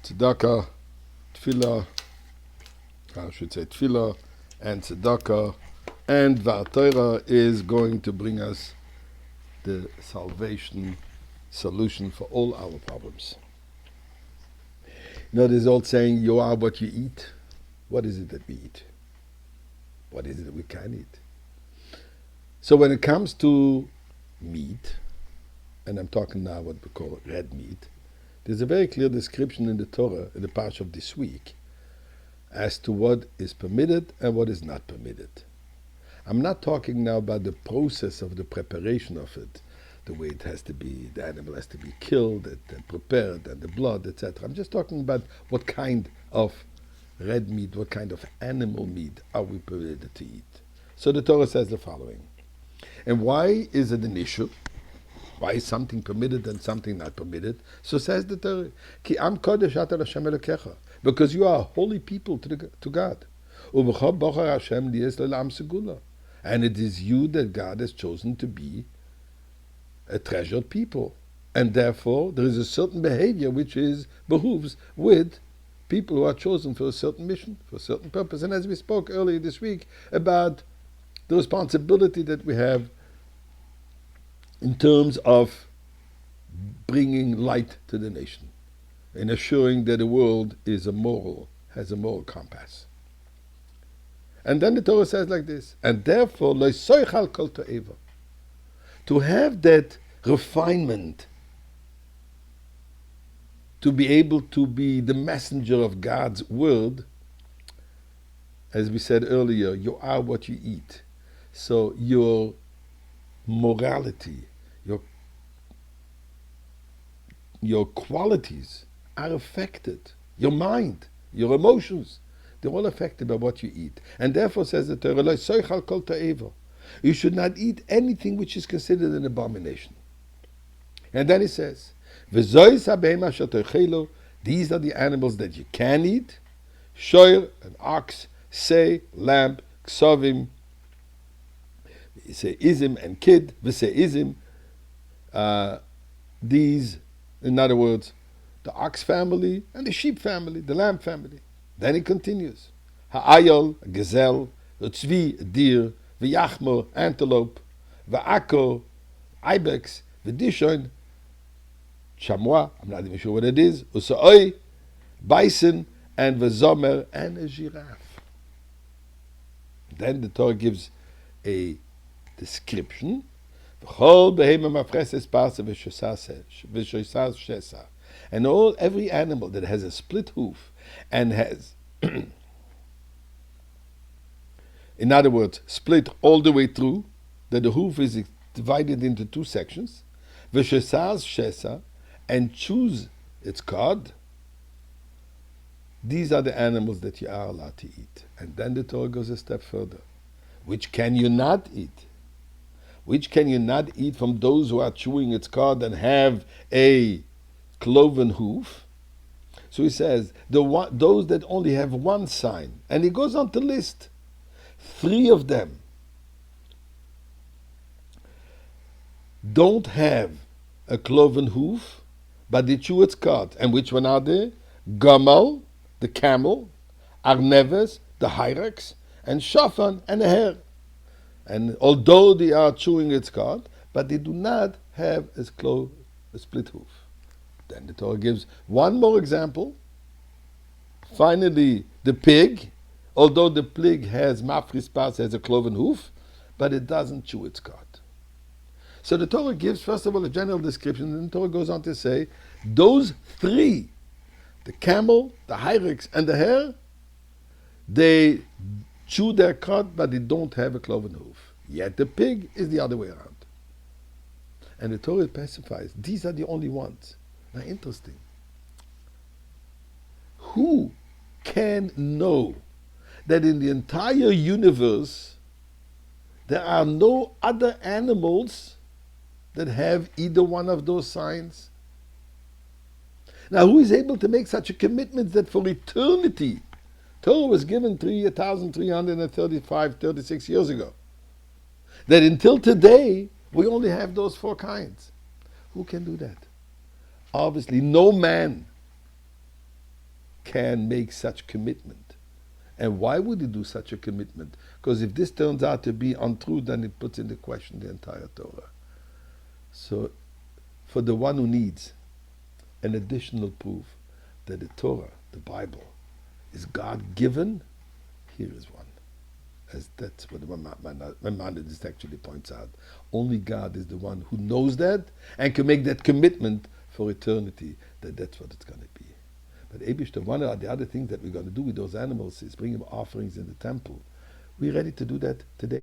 Tzedakah, Tefillah, I should say Tefillah and Tzedakah, and Torah is going to bring us the salvation solution for all our problems. You know, there's old saying, you are what you eat. What is it that we eat? What is it that we can eat? So when it comes to meat, and I'm talking now what we call red meat, there's a very clear description in the Torah, in the parsha of this week, as to what is permitted and what is not permitted. I'm not talking now about the process of the preparation of it, the way it has to be, the animal has to be killed and prepared, and the blood, etc. I'm just talking about what kind of red meat, what kind of animal meat are we permitted to eat. So the Torah says the following. And why is it an issue? Why is something permitted and something not permitted? So says the Torah, Ki am kodesh ata l'Hashem Elokecha, because you are a holy people to God. U'b'cho bochar Hashem liyes l'olam segula, and it is you that God has chosen to be a treasured people, and therefore there is a certain behavior which is behooves with people who are chosen for a certain mission, for a certain purpose. And as we spoke earlier this week about the responsibility that we have in terms of bringing light to the nation, in assuring that the world has a moral compass. And then the Torah says like this, and therefore, lo soichal kol to'eva, to have that refinement, to be able to be the messenger of God's word, as we said earlier, you are what you eat. So your morality, your qualities are affected. Your mind, your emotions, they're all affected by what you eat. And therefore, says the Torah, lo soichal kol to'eva, you should not eat anything which is considered an abomination. And then he says, v'zois habehema asher tochelu, these are the animals that you can eat: shoyer, an ox, sei, lamb, ksovim, izim and kid, v'seizim, these, in other words, the ox family and the sheep family, the lamb family. Then he continues, ha'ayol, a gazelle, v'tzvi, a deer, v'yachmo, antelope, v'ako, ibex, v'dishon, chamois, I'm not even sure what it is, usa'oi, bison, and v'zomer, and a giraffe. Then the Torah gives a description. And every animal that has a split hoof and has, in other words, split all the way through, that the hoof is divided into two sections, and choose its cud, these are the animals that you are allowed to eat. And then the Torah goes a step further. Which can you not eat? Which can you not eat from those who are chewing its cud and have a cloven hoof? So he says, those that only have one sign. And he goes on to list 3 of them don't have a cloven hoof, but they chew its cud. And which one are they? Gamal, the camel, Arneves, the hyrax, and Shafan, and a hare. And although they are chewing its cud, but they do not have a split hoof. Then the Torah gives one more example. Finally, the pig, although the pig has mafris pas, has a cloven hoof, but it doesn't chew its cud. So the Torah gives, first of all, a general description, and the Torah goes on to say, those 3, the camel, the hyrax, and the hare, they chew their cud, but they don't have a cloven hoof. Yet the pig is the other way around. And the Torah specifies, these are the only ones. Now, interesting. Who can know that in the entire universe there are no other animals that have either one of those signs? Now, who is able to make such a commitment that for eternity, Torah was given 3,336 years ago, that until today we only have those 4 kinds? Who can do that? Obviously, no man can make such commitment. And why would he do such a commitment? Because if this turns out to be untrue, then it puts into question the entire Torah. So, for the one who needs an additional proof that the Torah, the Bible, is God-given, here is one. As that's what Maimonides actually points out. Only God is the one who knows that and can make that commitment for eternity, that that's what it's going to be. But Eibishter, one of the other things that we're going to do with those animals is bring them offerings in the temple. We're ready to do that today.